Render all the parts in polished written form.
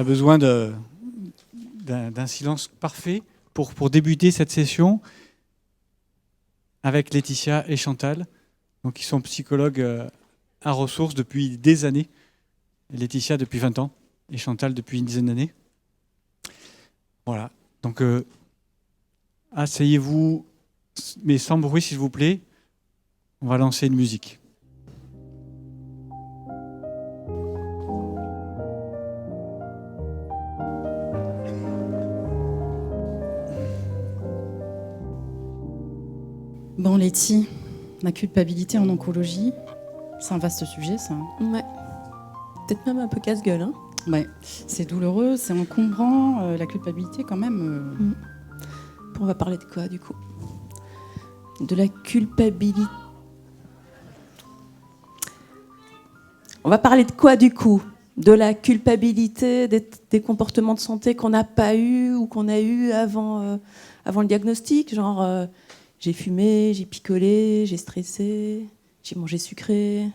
a besoin d'un silence parfait pour débuter cette session avec Laetitia et Chantal, donc, qui sont psychologues à ressources depuis des années. Laetitia depuis 20 ans et Chantal depuis une dizaine d'années. Voilà. Donc, asseyez-vous, mais sans bruit, s'il vous plaît. On va lancer une musique. Bon, Letty, la culpabilité en oncologie, c'est un vaste sujet, ça. Ouais. Peut-être même un peu casse-gueule, hein. Ouais, c'est douloureux, c'est encombrant, la culpabilité quand même. On va parler de quoi, du coup? De la culpabilité. On va parler de quoi, du coup? De la culpabilité, des comportements de santé qu'on n'a pas eu ou qu'on a eu avant le diagnostic, genre j'ai fumé, j'ai picolé, j'ai stressé, j'ai mangé sucré.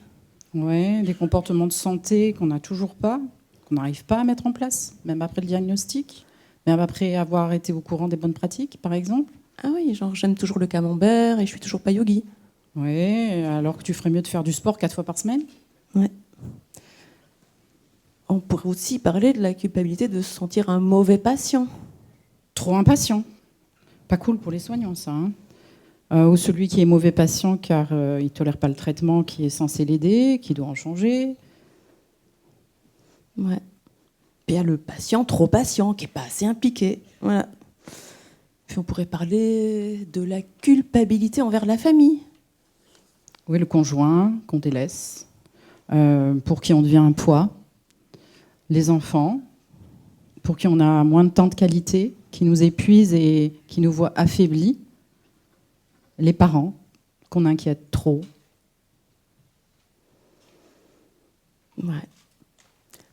Ouais, des comportements de santé qu'on n'a toujours pas, qu'on n'arrive pas à mettre en place, même après le diagnostic, même après avoir été au courant des bonnes pratiques, par exemple. Ah oui, genre j'aime toujours le camembert et je suis toujours pas yogi. Ouais, alors que tu ferais mieux de faire du sport 4 fois par semaine. Ouais. On pourrait aussi parler de la culpabilité de se sentir un mauvais patient. Trop impatient. Pas cool pour les soignants, ça. Ou celui qui est mauvais patient car il ne tolère pas le traitement qui est censé l'aider, qui doit en changer. Ouais. Puis il y a le patient trop patient, qui n'est pas assez impliqué. Voilà. Puis on pourrait parler de la culpabilité envers la famille. Oui, le conjoint qu'on délaisse, pour qui on devient un poids. Les enfants, pour qui on a moins de temps de qualité, qui nous épuisent et qui nous voient affaiblis. Les parents, qu'on inquiète trop. Ouais.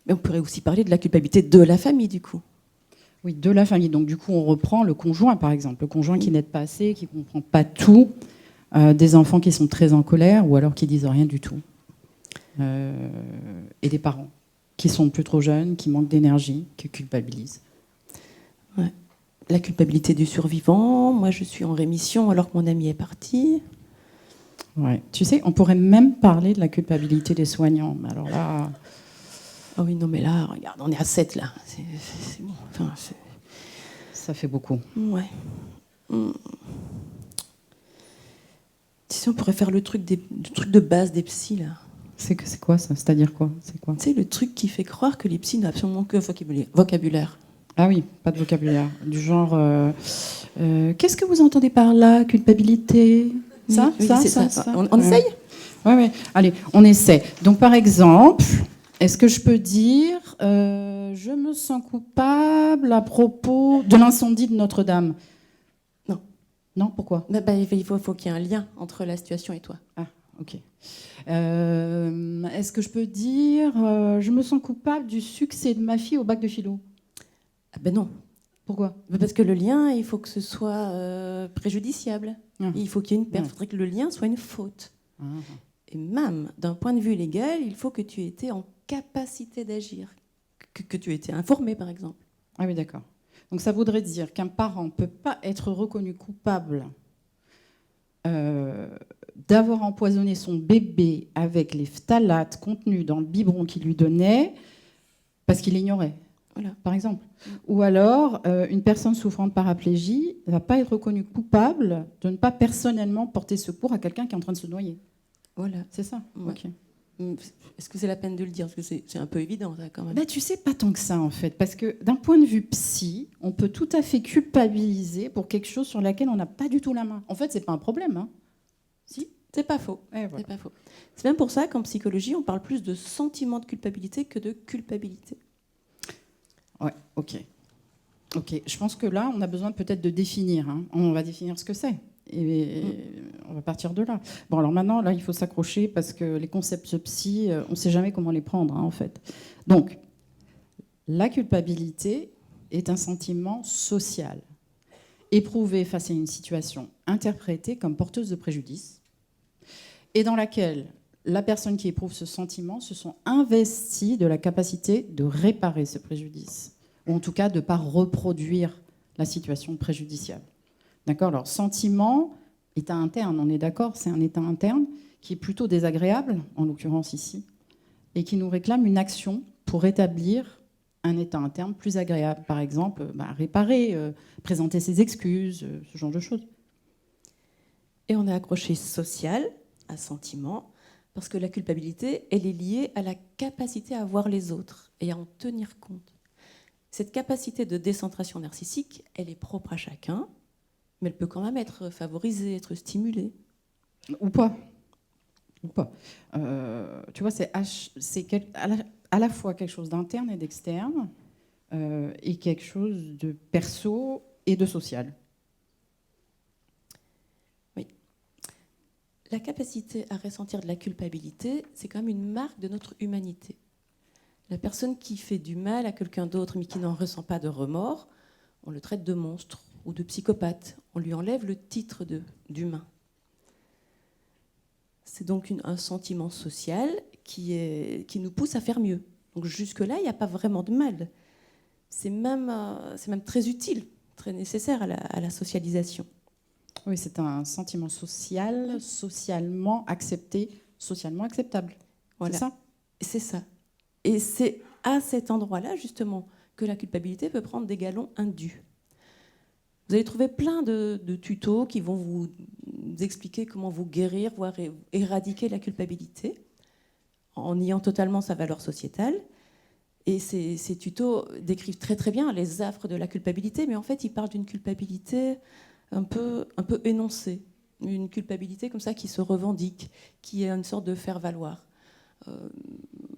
Mais on pourrait aussi parler de la culpabilité de la famille, du coup. Oui, de la famille. Donc, du coup, on reprend le conjoint, par exemple. Le conjoint qui n'aide pas assez, qui ne comprend pas tout. Des enfants qui sont très en colère ou alors qui disent rien du tout. Et des parents qui sont plus trop jeunes, qui manquent d'énergie, qui culpabilisent. Ouais. La culpabilité du survivant. Moi, je suis en rémission alors que mon ami est parti. Ouais. Tu sais, on pourrait même parler de la culpabilité des soignants. Mais alors là... Ah oui, non, mais là, regarde, on est à 7, là. C'est bon. Enfin, ça fait beaucoup. Ouais. Si on pourrait faire le truc de base des psys, là. C'est quoi, ça? C'est-à-dire quoi? C'est quoi? Tu sais, le truc qui fait croire que les psys n'ont absolument que vocabulaire. Ah oui, pas de vocabulaire. Du genre, qu'est-ce que vous entendez par là? Culpabilité? Ça, oui, ça. On essaye? Ouais. Allez, on essaie. Donc, par exemple, est-ce que je peux dire, je me sens coupable à propos de l'incendie de Notre-Dame? Non. Non, pourquoi? Il faut qu'il y ait un lien entre la situation et toi. Ah, ok. Est-ce que je peux dire, je me sens coupable du succès de ma fille au bac de philo? Ah ben non. Pourquoi? Parce que le lien, il faut que ce soit préjudiciable. Il faut qu'il y ait une perte. Il faudrait que le lien soit une faute. Et même d'un point de vue légal, il faut que tu aies été en capacité d'agir. Que tu aies été informé, par exemple. Ah oui, d'accord. Donc ça voudrait dire qu'un parent ne peut pas être reconnu coupable d'avoir empoisonné son bébé avec les phtalates contenus dans le biberon qu'il lui donnait parce qu'il l'ignorait, voilà, par exemple. Ou alors, une personne souffrant de paraplégie ne va pas être reconnue coupable de ne pas personnellement porter secours à quelqu'un qui est en train de se noyer. Voilà. C'est ça? Ouais. Okay. Est-ce que c'est la peine de le dire? Parce que c'est un peu évident, ça, quand même. Tu sais, pas tant que ça, en fait. Parce que d'un point de vue psy, on peut tout à fait culpabiliser pour quelque chose sur laquelle on n'a pas du tout la main. En fait, c'est pas un problème, hein. Si? C'est pas faux. Voilà. C'est pas faux. C'est même pour ça qu'en psychologie, on parle plus de sentiment de culpabilité que de culpabilité. Ouais, ok. Je pense que là, on a besoin peut-être de définir. Hein. On va définir ce que c'est. Et on va partir de là. Bon, alors maintenant, là, il faut s'accrocher parce que les concepts psy, on ne sait jamais comment les prendre, hein, en fait. Donc, la culpabilité est un sentiment social, éprouvé face à une situation interprétée comme porteuse de préjudice, et dans laquelle la personne qui éprouve ce sentiment se sont investies de la capacité de réparer ce préjudice, ou en tout cas de ne pas reproduire la situation préjudiciable. D'accord ? Alors, sentiment, état interne, on est d'accord, c'est un état interne qui est plutôt désagréable, en l'occurrence ici, et qui nous réclame une action pour rétablir un état interne plus agréable. Par exemple, réparer, présenter ses excuses, ce genre de choses. Et on a accroché social à sentiment, parce que la culpabilité, elle est liée à la capacité à voir les autres et à en tenir compte. Cette capacité de décentration narcissique, elle est propre à chacun, mais elle peut quand même être favorisée, être stimulée. Ou pas. Tu vois, c'est à la fois quelque chose d'interne et d'externe, et quelque chose de perso et de social. Oui. La capacité à ressentir de la culpabilité, c'est quand même une marque de notre humanité. La personne qui fait du mal à quelqu'un d'autre, mais qui n'en ressent pas de remords, on le traite de monstre ou de psychopathe. On lui enlève le titre d'humain. C'est donc un sentiment social qui nous pousse à faire mieux. Donc jusque-là, il n'y a pas vraiment de mal. C'est même très utile, très nécessaire à la socialisation. Oui, c'est un sentiment social, socialement accepté, socialement acceptable. Voilà. C'est ça ? C'est ça. Et c'est à cet endroit-là, justement, que la culpabilité peut prendre des galons indus. Vous allez trouver plein de tutos qui vont vous expliquer comment vous guérir, voire éradiquer la culpabilité, en niant totalement sa valeur sociétale. Et ces tutos décrivent très très bien les affres de la culpabilité, mais en fait, ils parlent d'une culpabilité un peu énoncée, une culpabilité comme ça qui se revendique, qui est une sorte de faire-valoir.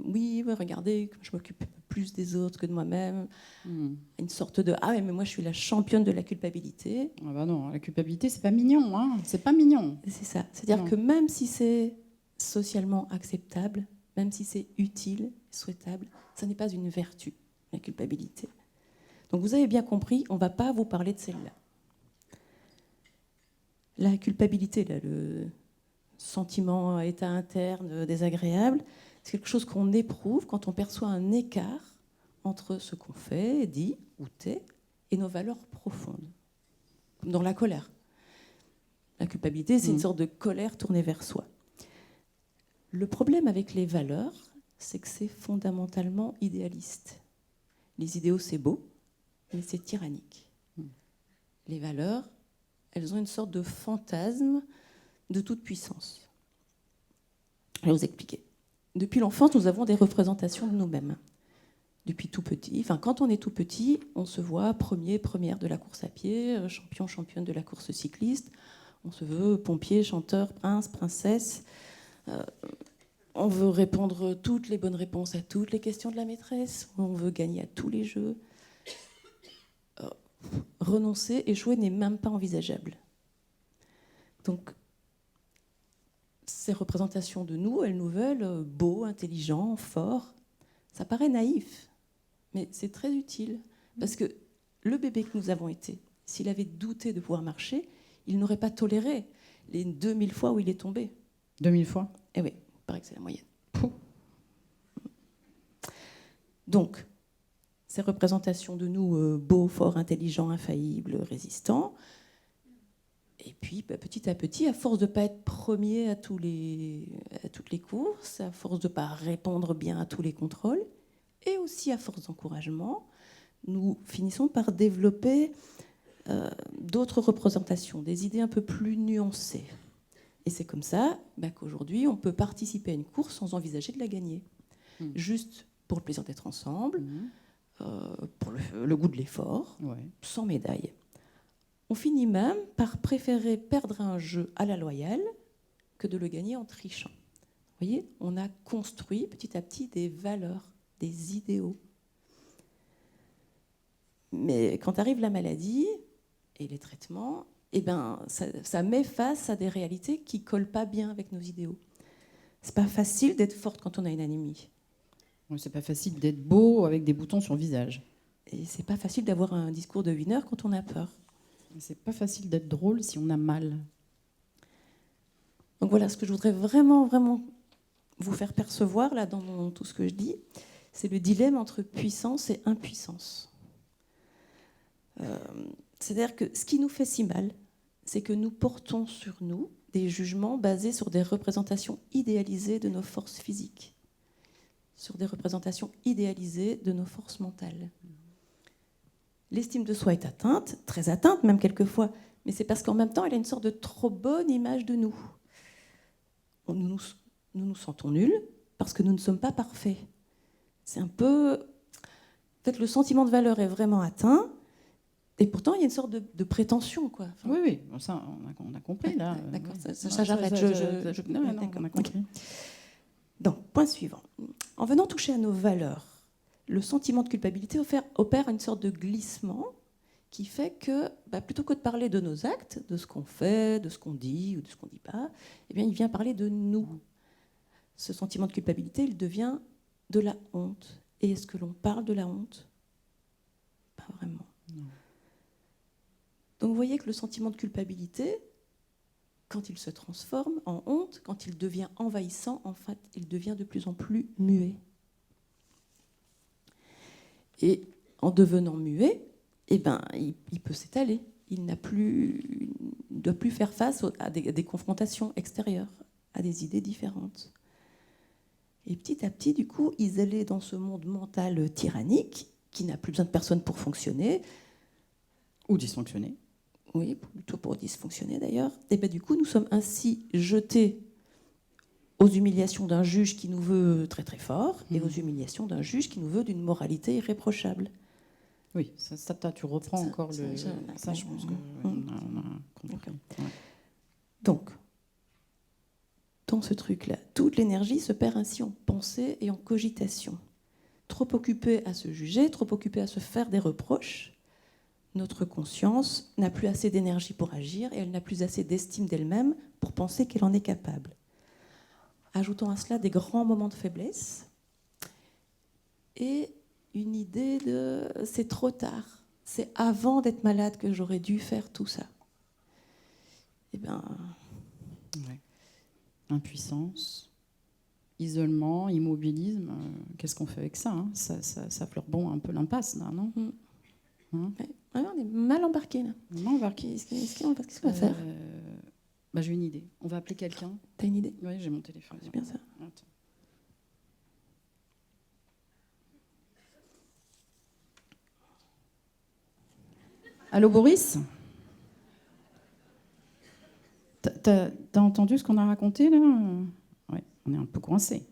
Oui, regardez, je m'occupe plus des autres que de moi-même. Une sorte de « Ah, mais moi, je suis la championne de la culpabilité. » Ah bah non, la culpabilité, c'est pas mignon, hein. C'est pas mignon. C'est ça. C'est-à-dire que même si c'est socialement acceptable, même si c'est utile, souhaitable, ça n'est pas une vertu, la culpabilité. Donc vous avez bien compris, on ne va pas vous parler de celle-là. La culpabilité, là, le sentiment, état interne désagréable, c'est quelque chose qu'on éprouve quand on perçoit un écart entre ce qu'on fait, dit ou tait, et nos valeurs profondes, comme dans la colère. La culpabilité, c'est une sorte de colère tournée vers soi. Le problème avec les valeurs, c'est que c'est fondamentalement idéaliste. Les idéaux, c'est beau, mais c'est tyrannique. Les valeurs, elles ont une sorte de fantasme de toute puissance. Je vais vous expliquer. Depuis l'enfance, nous avons des représentations de nous-mêmes. Depuis tout petit, quand on est tout petit, on se voit premier, première de la course à pied, champion, championne de la course cycliste. On se veut pompier, chanteur, prince, princesse. On veut répondre toutes les bonnes réponses à toutes les questions de la maîtresse. On veut gagner à tous les jeux. Renoncer, échouer n'est même pas envisageable. Donc, ces représentations de nous, elles nous veulent beaux, intelligents, forts. Ça paraît naïf, mais c'est très utile. Parce que le bébé que nous avons été, s'il avait douté de pouvoir marcher, il n'aurait pas toléré les 2000 fois où il est tombé. 2000 fois ? Eh oui, il paraît que c'est la moyenne. Donc, ces représentations de nous beaux, forts, intelligents, infaillibles, résistants, et puis petit à petit, à force de ne pas être premier à toutes les courses, à force de ne pas répondre bien à tous les contrôles, et aussi à force d'encouragement, nous finissons par développer d'autres représentations, des idées un peu plus nuancées. Et c'est comme ça qu'aujourd'hui, on peut participer à une course sans envisager de la gagner. Juste pour le plaisir d'être ensemble, pour le goût de l'effort, sans médaille. On finit même par préférer perdre un jeu à la loyale que de le gagner en trichant. Vous voyez, on a construit petit à petit des valeurs, des idéaux. Mais quand arrive la maladie et les traitements, ça met face à des réalités qui ne collent pas bien avec nos idéaux. C'est pas facile d'être forte quand on a une anémie. C'est pas facile d'être beau avec des boutons sur le visage. Et c'est pas facile d'avoir un discours de winner quand on a peur. C'est pas facile d'être drôle si on a mal. Donc voilà, ce que je voudrais vraiment, vraiment vous faire percevoir, là, dans tout ce que je dis, c'est le dilemme entre puissance et impuissance. C'est-à-dire que ce qui nous fait si mal, c'est que nous portons sur nous des jugements basés sur des représentations idéalisées de nos forces physiques, sur des représentations idéalisées de nos forces mentales. L'estime de soi est atteinte, très atteinte même quelquefois, mais c'est parce qu'en même temps, elle a une sorte de trop bonne image de nous. Nous nous sentons nuls parce que nous ne sommes pas parfaits. C'est un peu... En fait, le sentiment de valeur est vraiment atteint, et pourtant, il y a une sorte de prétention, quoi. Enfin, Oui, bon, ça, on a compris, là. D'accord, Oui. ça j'arrête. Non, D'accord, on a ok. compris. Donc, point suivant. En venant toucher à nos valeurs, le sentiment de culpabilité opère une sorte de glissement qui fait que, plutôt que de parler de nos actes, de ce qu'on fait, de ce qu'on dit ou de ce qu'on ne dit pas, eh bien, il vient parler de nous. Ce sentiment de culpabilité, il devient de la honte. Et est-ce que l'on parle de la honte? Pas vraiment. Non. Donc vous voyez que le sentiment de culpabilité, quand il se transforme en honte, quand il devient envahissant, en fait, il devient de plus en plus muet. Et en devenant muet, il peut s'étaler. Il ne doit plus faire face à des confrontations extérieures, à des idées différentes. Et petit à petit, du coup, isolé dans ce monde mental tyrannique, qui n'a plus besoin de personne pour fonctionner, Ou dysfonctionner. oui, plutôt pour dysfonctionner d'ailleurs, et du coup, nous sommes ainsi jetés aux humiliations d'un juge qui nous veut très très fort, et aux humiliations d'un juge qui nous veut d'une moralité irréprochable. Oui, tu reprends Ça, encore ça, le... ça, je pense qu'on a compris. Ouais. Donc, dans ce truc-là, toute l'énergie se perd ainsi en pensée et en cogitation. Trop occupée à se juger, trop occupée à se faire des reproches, notre conscience n'a plus assez d'énergie pour agir et elle n'a plus assez d'estime d'elle-même pour penser qu'elle en est capable. Ajoutons à cela des grands moments de faiblesse et une idée de « c'est trop tard, c'est avant d'être malade que j'aurais dû faire tout ça ». Eh bien... Ouais. Impuissance, isolement, immobilisme, qu'est-ce qu'on fait avec ça, hein? Ça fleure bon un peu l'impasse, là, non? Hein? Ouais, on est mal embarqués, là. Non, Qu'est-ce qu'on va faire? J'ai une idée. On va appeler quelqu'un. T'as une idée? Oui, j'ai mon téléphone. C'est bien ça. Attends. Allô, Boris? T'as entendu ce qu'on a raconté, là? Ouais, on est un peu coincé.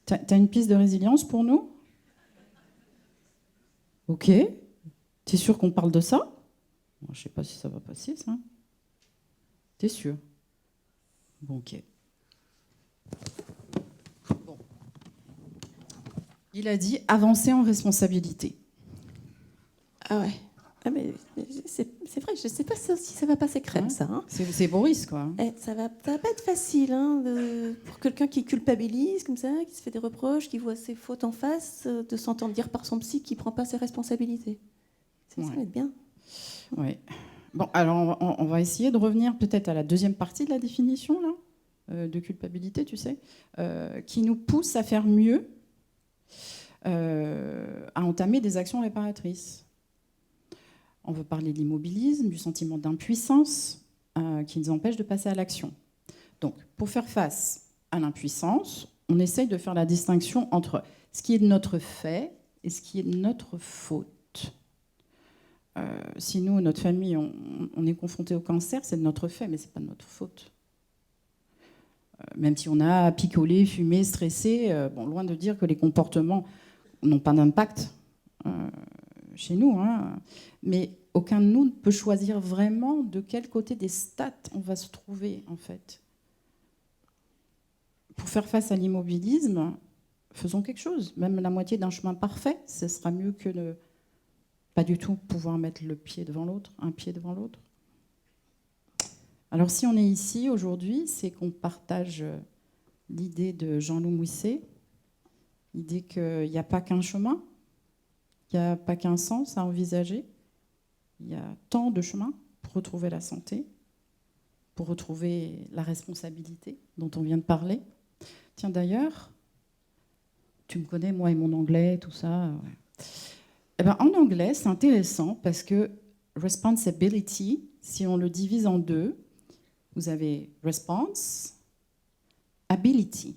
T'as une piste de résilience pour nous? Ok. T'es sûr qu'on parle de ça? Bon, je sais pas si ça va passer, ça. T'es sûr? Bon, ok. Bon. Il a dit avancer en responsabilité. Ah ouais. Ah mais c'est vrai, je ne sais pas si ça va passer crème, Ouais. ça. Hein. C'est Boris, quoi. Ça va pas être facile hein, pour quelqu'un qui culpabilise comme ça, qui se fait des reproches, qui voit ses fautes en face, de s'entendre dire par son psy qu'il ne prend pas ses responsabilités. Ça va être bien. Oui. Bon, alors on va essayer de revenir peut-être à la deuxième partie de la définition là, de culpabilité, tu sais, qui nous pousse à faire mieux, à entamer des actions réparatrices. On veut parler de l'immobilisme, du sentiment d'impuissance qui nous empêche de passer à l'action. Donc, pour faire face à l'impuissance, on essaye de faire la distinction entre ce qui est de notre fait et ce qui est de notre faute. Si nous, notre famille, on est confronté au cancer, c'est de notre fait, mais ce n'est pas de notre faute. Même si on a picolé, fumé, stressé, loin de dire que les comportements n'ont pas d'impact chez nous, hein. Mais aucun de nous ne peut choisir vraiment de quel côté des stats on va se trouver, en fait. Pour faire face à l'immobilisme, faisons quelque chose. Même la moitié d'un chemin parfait, ce sera mieux que de pas du tout pouvoir mettre le pied devant l'autre, un pied devant l'autre. Alors si on est ici aujourd'hui, c'est qu'on partage l'idée de Jean-Loup Mouisset, l'idée qu'il n'y a pas qu'un chemin, il n'y a pas qu'un sens à envisager, il y a tant de chemins pour retrouver la santé, pour retrouver la responsabilité dont on vient de parler. Tiens, d'ailleurs, tu me connais, moi et mon anglais, tout ça. Ouais. Eh ben, en anglais, c'est intéressant parce que responsibility, si on le divise en deux, vous avez response, ability.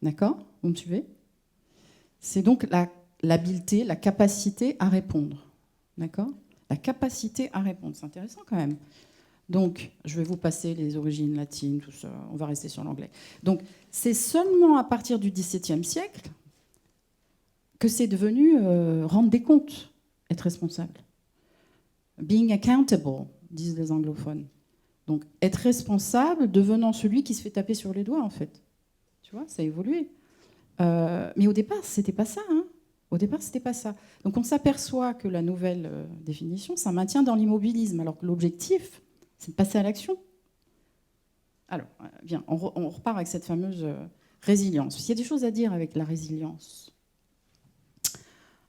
D'accord? Vous me suivez? C'est donc l'habileté, la capacité à répondre. D'accord? La capacité à répondre. C'est intéressant quand même. Donc, je vais vous passer les origines latines, tout ça. On va rester sur l'anglais. Donc, c'est seulement à partir du XVIIe siècle que c'est devenu rendre des comptes, être responsable. Being accountable, disent les anglophones. Donc, être responsable devenant celui qui se fait taper sur les doigts, en fait. Tu vois, ça a évolué. Mais au départ, c'était pas ça. Hein. Au départ, c'était pas ça. Donc, on s'aperçoit que la nouvelle définition, ça maintient dans l'immobilisme, alors que l'objectif, c'est de passer à l'action. Alors, bien, on repart avec cette fameuse résilience. Il y a des choses à dire avec la résilience.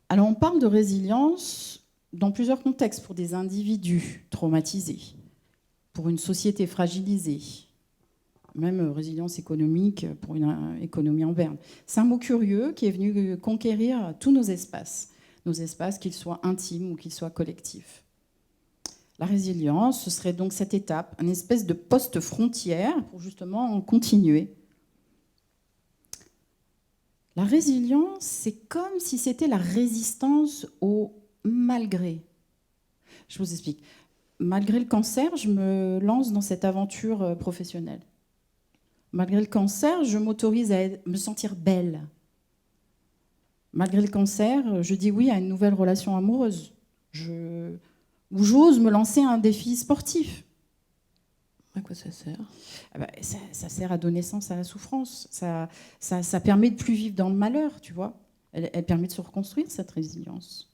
Alors, on parle de résilience dans plusieurs contextes, pour des individus traumatisés, pour une société fragilisée, même résilience économique pour une économie en berne. C'est un mot curieux qui est venu conquérir tous nos espaces qu'ils soient intimes ou qu'ils soient collectifs. La résilience, ce serait donc cette étape, une espèce de poste frontière pour justement en continuer. La résilience, c'est comme si c'était la résistance au malgré. Je vous explique. Malgré le cancer, je me lance dans cette aventure professionnelle. Malgré le cancer, je m'autorise à me sentir belle. Malgré le cancer, je dis oui à une nouvelle relation amoureuse. Ou j'ose me lancer un défi sportif. À quoi ça sert? Ça sert à donner sens à la souffrance. Ça permet de plus vivre dans le malheur, tu vois. Elle permet de se reconstruire, cette résilience.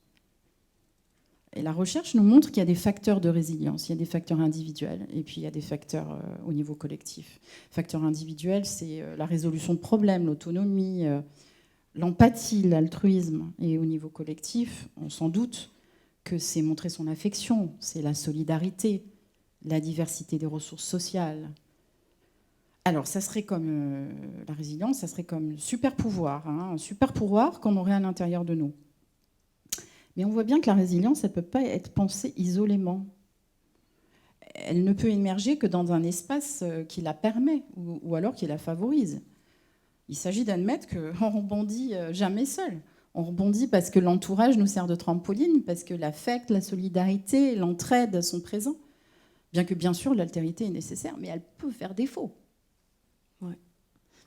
Et la recherche nous montre qu'il y a des facteurs de résilience. Il y a des facteurs individuels et puis il y a des facteurs au niveau collectif. Facteurs individuels, c'est la résolution de problèmes, l'autonomie, l'empathie, l'altruisme. Et au niveau collectif, on s'en doute que c'est montrer son affection, c'est la solidarité, la diversité des ressources sociales. Alors, ça serait comme la résilience, ça serait comme un super pouvoir, un super pouvoir qu'on aurait à l'intérieur de nous. Mais on voit bien que la résilience, elle ne peut pas être pensée isolément. Elle ne peut émerger que dans un espace qui la permet ou alors qui la favorise. Il s'agit d'admettre qu'on rebondit jamais seul. On rebondit parce que l'entourage nous sert de trampoline, parce que l'affect, la solidarité, l'entraide sont présents. Bien que, bien sûr, l'altérité est nécessaire, mais elle peut faire défaut. Ouais.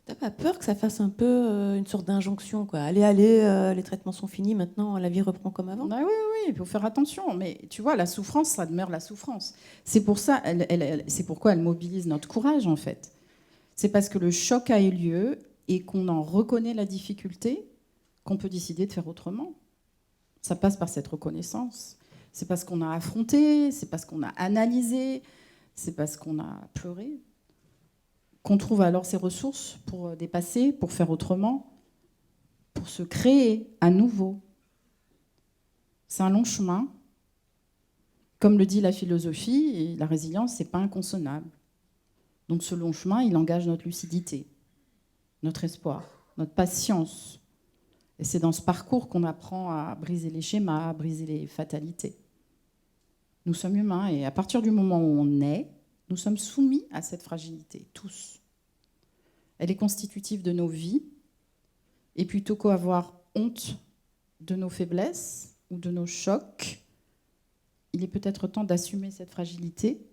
T'as pas peur que ça fasse un peu une sorte d'injonction, quoi? Allez, les traitements sont finis, maintenant la vie reprend comme avant? Oui, il faut faire attention. Mais tu vois, la souffrance, ça demeure la souffrance. C'est pour ça, c'est pourquoi elle mobilise notre courage, en fait. C'est parce que le choc a eu lieu et qu'on en reconnaît la difficulté qu'on peut décider de faire autrement. Ça passe par cette reconnaissance. C'est parce qu'on a affronté, c'est parce qu'on a analysé, c'est parce qu'on a pleuré, qu'on trouve alors ces ressources pour dépasser, pour faire autrement, pour se créer à nouveau. C'est un long chemin. Comme le dit la philosophie, et la résilience, c'est pas inconsommable. Donc ce long chemin, il engage notre lucidité, notre espoir, notre patience. Et c'est dans ce parcours qu'on apprend à briser les schémas, à briser les fatalités. Nous sommes humains et à partir du moment où on est, nous sommes soumis à cette fragilité, tous. Elle est constitutive de nos vies et plutôt qu'avoir honte de nos faiblesses ou de nos chocs, il est peut-être temps d'assumer cette fragilité.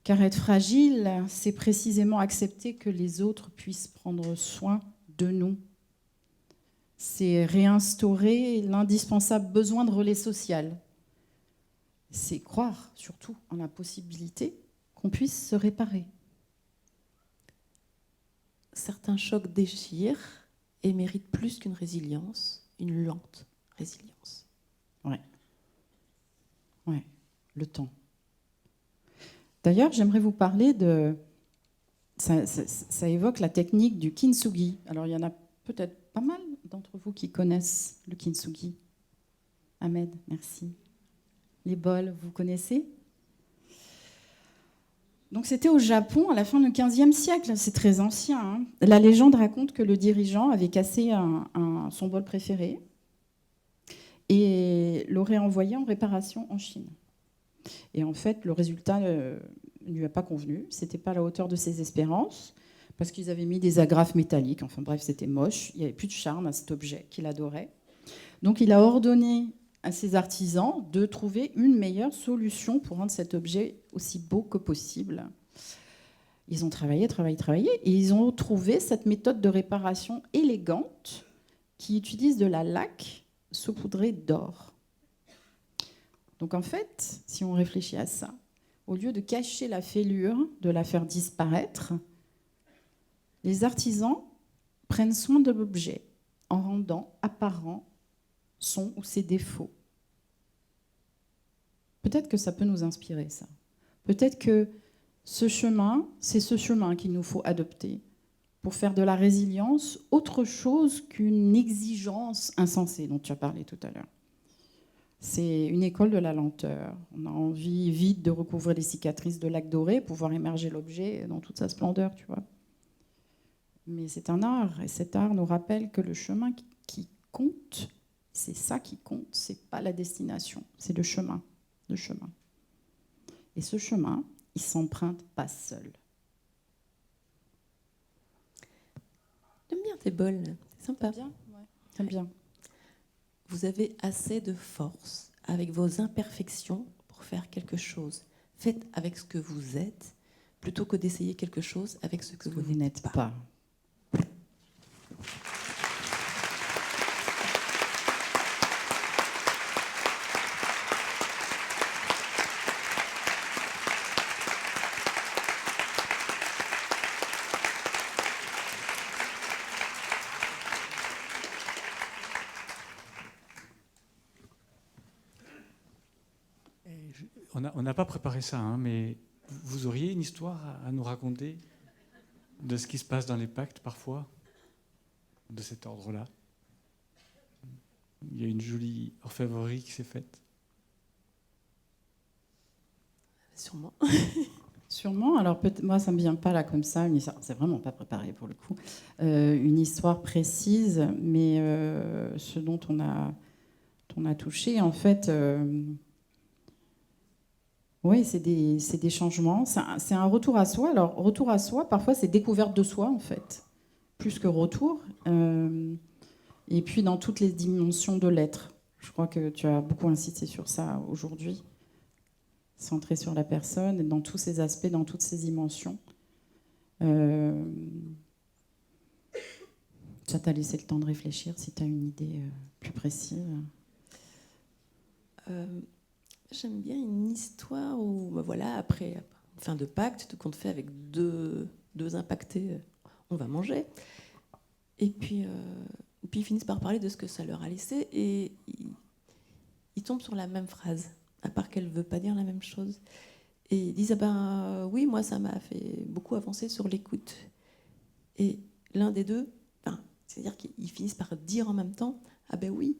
Car être fragile, c'est précisément accepter que les autres puissent prendre soin de nous. C'est réinstaurer l'indispensable besoin de relais social. C'est croire surtout en la possibilité qu'on puisse se réparer. Certains chocs déchirent et méritent plus qu'une résilience, une lente résilience. Ouais, le temps. D'ailleurs, j'aimerais vous parler de... Ça évoque la technique du kintsugi. Alors, il y en a peut-être pas mal d'entre vous qui connaissent le kintsugi. Ahmed, merci. Les bols, vous connaissez? Donc c'était au Japon à la fin du XVe siècle, c'est très ancien, hein. La légende raconte que le dirigeant avait cassé son bol préféré et l'aurait envoyé en réparation en Chine. Et en fait, le résultat ne lui a pas convenu, c'était pas à la hauteur de ses espérances, parce qu'ils avaient mis des agrafes métalliques, enfin bref, c'était moche, il n'y avait plus de charme à cet objet qu'il adorait. Donc il a ordonné à ses artisans de trouver une meilleure solution pour rendre cet objet aussi beau que possible. Ils ont travaillé, et ils ont trouvé cette méthode de réparation élégante qui utilise de la laque saupoudrée d'or. Donc en fait, si on réfléchit à ça, au lieu de cacher la fêlure, de la faire disparaître, les artisans prennent soin de l'objet en rendant apparent son ou ses défauts. Peut-être que ça peut nous inspirer, ça. Peut-être que c'est ce chemin qu'il nous faut adopter pour faire de la résilience autre chose qu'une exigence insensée dont tu as parlé tout à l'heure. C'est une école de la lenteur. On a envie vite de recouvrir les cicatrices de lac doré pour voir émerger l'objet dans toute sa splendeur, tu vois. Mais c'est un art, et cet art nous rappelle que le chemin qui compte, c'est ça qui compte, c'est pas la destination, c'est le chemin. Et ce chemin, il s'emprunte pas seul. J'aime bien tes bols, c'est sympa. T'aimes bien ? Ouais. T'aimes bien. Vous avez assez de force avec vos imperfections pour faire quelque chose. Faites avec ce que vous êtes plutôt que d'essayer quelque chose avec ce que vous n'êtes pas. On n'a pas préparé ça, hein, mais vous auriez une histoire à nous raconter de ce qui se passe dans les pactes parfois, de cet ordre-là? Il y a une jolie orfèvrerie qui s'est faite. Sûrement. Sûrement. Alors, moi, ça ne me vient pas là comme ça. C'est vraiment pas préparé pour le coup. Une histoire précise, mais ce dont on a touché, en fait, oui, c'est des changements. C'est un retour à soi. Alors, retour à soi, parfois, c'est découverte de soi, en fait, plus que retour. Et puis, dans toutes les dimensions de l'être. Je crois que tu as beaucoup insisté sur ça aujourd'hui. Centré sur la personne, dans tous ses aspects, dans toutes ses dimensions. Ça t'a laissé le temps de réfléchir, si tu as une idée plus précise. J'aime bien une histoire où, voilà, après une fin de pacte, tout compte fait avec deux impactés, on va manger. Et puis ils finissent par parler de ce que ça leur a laissé et ils tombent sur la même phrase, à part qu'elle ne veut pas dire la même chose. Et ils disent, oui, moi, ça m'a fait beaucoup avancer sur l'écoute. Et l'un des deux, c'est-à-dire qu'ils finissent par dire en même temps, oui,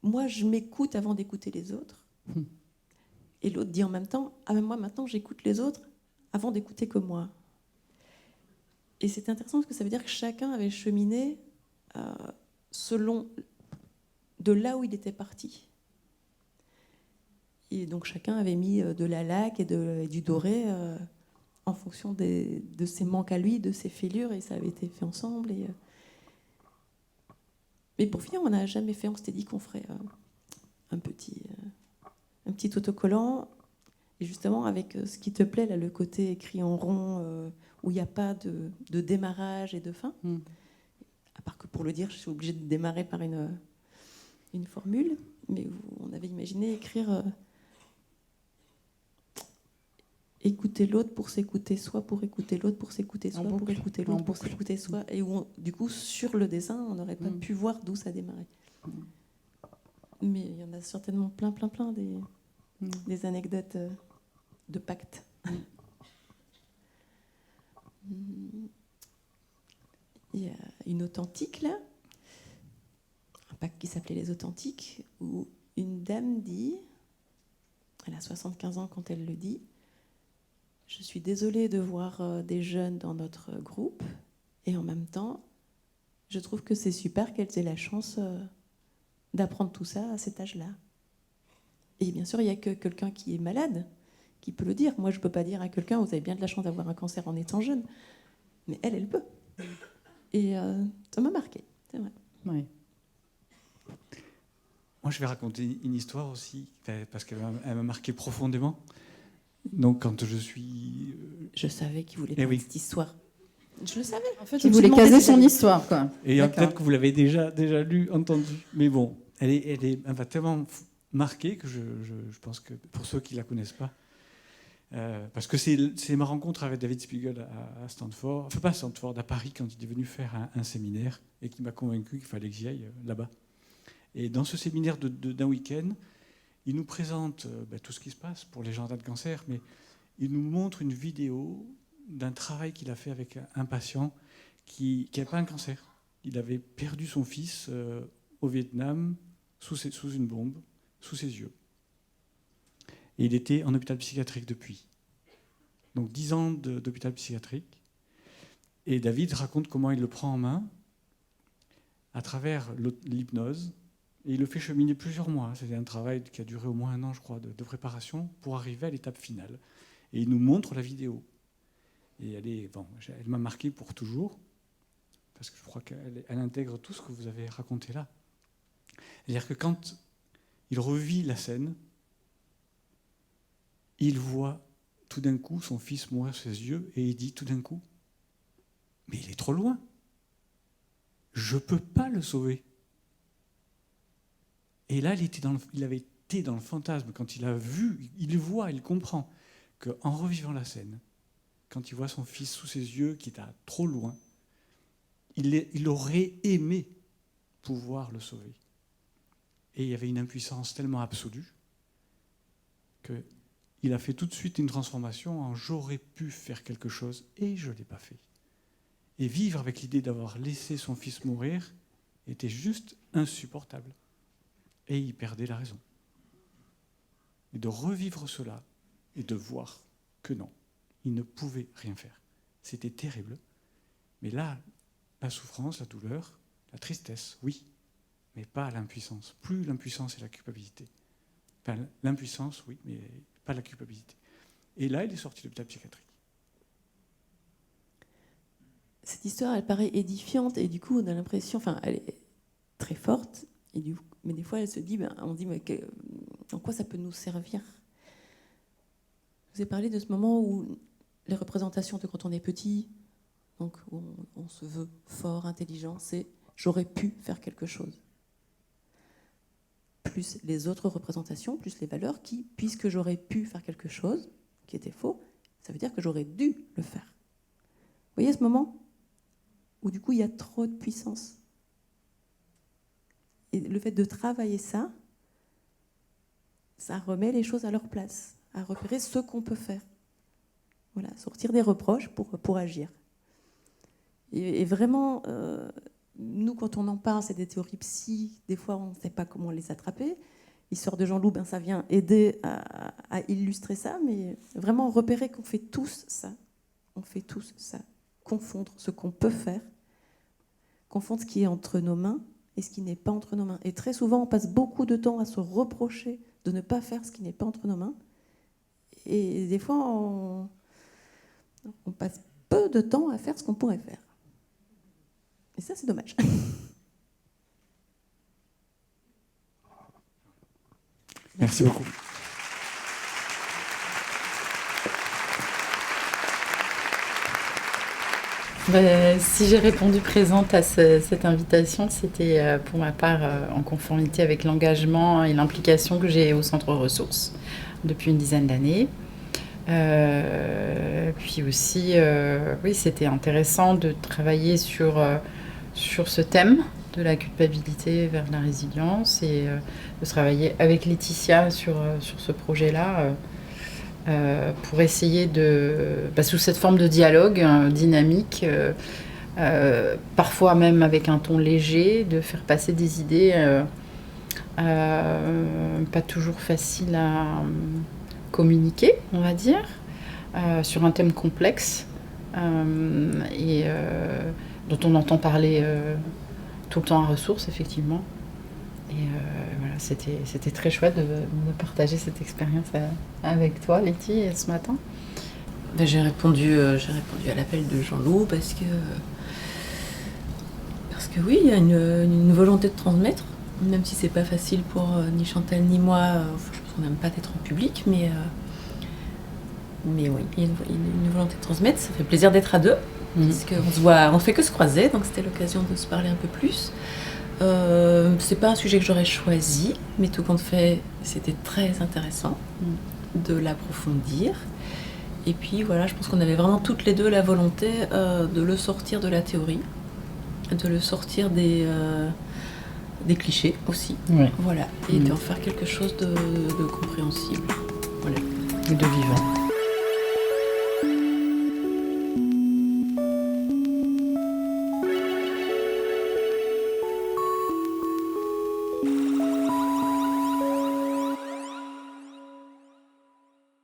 moi, je m'écoute avant d'écouter les autres. Et l'autre dit en même temps, moi, maintenant, j'écoute les autres avant d'écouter que moi. Et c'est intéressant parce que ça veut dire que chacun avait cheminé selon de là où il était parti. Et donc chacun avait mis de la laque et du doré en fonction de ses manques à lui, de ses fêlures, et ça avait été fait ensemble. Mais pour finir, on n'a jamais fait, on s'était dit qu'on ferait un petit autocollant, et justement avec ce qui te plaît, là, le côté écrit en rond, où il n'y a pas de démarrage et de fin. À part que pour le dire, je suis obligée de démarrer par une formule, mais on avait imaginé écrire... écouter l'autre pour s'écouter soi, pour écouter l'autre pour s'écouter soi, pour écouter l'autre pour s'écouter soi. Et où, du coup, sur le dessin, on n'aurait pas pu voir d'où ça démarrait. Mais il y en a certainement plein des anecdotes de pacte. Il y a une authentique, là, un pacte qui s'appelait Les Authentiques, où une dame dit, elle a 75 ans quand elle le dit, je suis désolée de voir des jeunes dans notre groupe, et en même temps, je trouve que c'est super qu'elles aient la chance d'apprendre tout ça à cet âge-là. Et bien sûr, il n'y a que quelqu'un qui est malade qui peut le dire. Moi, je ne peux pas dire à quelqu'un, vous avez bien de la chance d'avoir un cancer en étant jeune. Mais elle peut. Et ça m'a marqué, c'est vrai. Oui. Moi, je vais raconter une histoire aussi, parce qu'elle m'a marqué profondément. Donc, quand je suis... Je savais qu'il voulait Eh oui. cette histoire. Je le savais. En fait, il voulait caser son histoire, quoi. Et D'accord. peut-être que vous l'avez déjà lu, entendu. Mais bon, elle m'a tellement marqué que je pense que pour ceux qui ne la connaissent pas, parce que c'est ma rencontre avec David Spiegel à Stanford, enfin pas à Stanford, à Paris, quand il est venu faire un séminaire et qui m'a convaincu qu'il fallait que j'y aille là-bas. Et dans ce séminaire d'un week-end, il nous présente tout ce qui se passe pour les gens atteints de cancer, mais il nous montre une vidéo d'un travail qu'il a fait avec un patient qui n'avait pas un cancer. Il avait perdu son fils au Vietnam sous une bombe, sous ses yeux. Et il était en hôpital psychiatrique depuis. Donc 10 ans d'hôpital psychiatrique. Et David raconte comment il le prend en main à travers l'hypnose. Et il le fait cheminer plusieurs mois. C'était un travail qui a duré au moins 1 an, je crois, de préparation pour arriver à l'étape finale. Et il nous montre la vidéo. Et elle m'a marqué pour toujours, parce que je crois qu'elle intègre tout ce que vous avez raconté là. C'est-à-dire que quand il revit la scène, il voit tout d'un coup son fils mourir sous ses yeux, et il dit tout d'un coup, mais il est trop loin. Je ne peux pas le sauver. Et là, il avait été dans le fantasme. Quand il a vu, il voit, il comprend qu'en revivant la scène, quand il voit son fils sous ses yeux, qui est trop loin, il aurait aimé pouvoir le sauver. Et il y avait une impuissance tellement absolue qu'il a fait tout de suite une transformation en « j'aurais pu faire quelque chose et je ne l'ai pas fait ». Et vivre avec l'idée d'avoir laissé son fils mourir était juste insupportable. Et il perdait la raison. Et de revivre cela et de voir que non, il ne pouvait rien faire. C'était terrible. Mais là, la souffrance, la douleur, la tristesse, oui, mais pas l'impuissance. Plus l'impuissance et la culpabilité. Enfin, l'impuissance, oui, mais pas la culpabilité. Et là, il est sorti de l'hôpital psychiatrique. Cette histoire, elle paraît édifiante et du coup, on a l'impression, enfin, elle est très forte. Mais des fois, elle se dit, on dit, mais en quoi ça peut nous servir ? Je vous ai parlé de ce moment où les représentations de quand on est petit, donc où on se veut fort, intelligent, c'est « j'aurais pu faire quelque chose ». Plus les autres représentations, plus les valeurs qui, puisque j'aurais pu faire quelque chose, qui était faux, ça veut dire que j'aurais dû le faire. Vous voyez ce moment où du coup il y a trop de puissance. Et le fait de travailler ça remet les choses à leur place, à repérer ce qu'on peut faire. Voilà, sortir des reproches pour agir. Et vraiment, nous, quand on en parle, c'est des théories psy, des fois on ne sait pas comment les attraper. L'histoire de Jean-Loup, ça vient aider à illustrer ça, mais vraiment repérer qu'on fait tous ça. On fait tous ça. Confondre ce qu'on peut faire, confondre ce qui est entre nos mains et ce qui n'est pas entre nos mains. Et très souvent, on passe beaucoup de temps à se reprocher de ne pas faire ce qui n'est pas entre nos mains. Et des fois, on passe peu de temps à faire ce qu'on pourrait faire. Et ça, c'est dommage. Merci beaucoup. Si j'ai répondu présente à cette invitation, c'était pour ma part en conformité avec l'engagement et l'implication que j'ai au Centre Ressources depuis une dizaine d'années. Puis aussi, oui, c'était intéressant de travailler sur ce thème de la culpabilité vers la résilience et de travailler avec Laetitia sur ce projet-là. Pour essayer sous cette forme de dialogue dynamique, parfois même avec un ton léger, de faire passer des idées pas toujours faciles à communiquer, on va dire, sur un thème complexe et dont on entend parler tout le temps à Ressources, effectivement. Et voilà, c'était très chouette de partager cette expérience avec toi, Letty, ce matin. Ben, j'ai répondu à l'appel de Jean-Loup parce que oui, il y a une volonté de transmettre, même si c'est pas facile pour ni Chantal ni moi. Je pense qu'on n'aime pas d'être en public, mais oui, il y a une volonté de transmettre. Ça fait plaisir d'être à deux, parce qu'on se voit, on fait que se croiser, donc c'était l'occasion de se parler un peu plus. C'est pas un sujet que j'aurais choisi, mais tout compte fait, c'était très intéressant de l'approfondir. Et puis voilà, je pense qu'on avait vraiment toutes les deux la volonté de le sortir de la théorie, de le sortir des clichés aussi, voilà, et d'en faire quelque chose de compréhensible. Voilà. Et de vivant.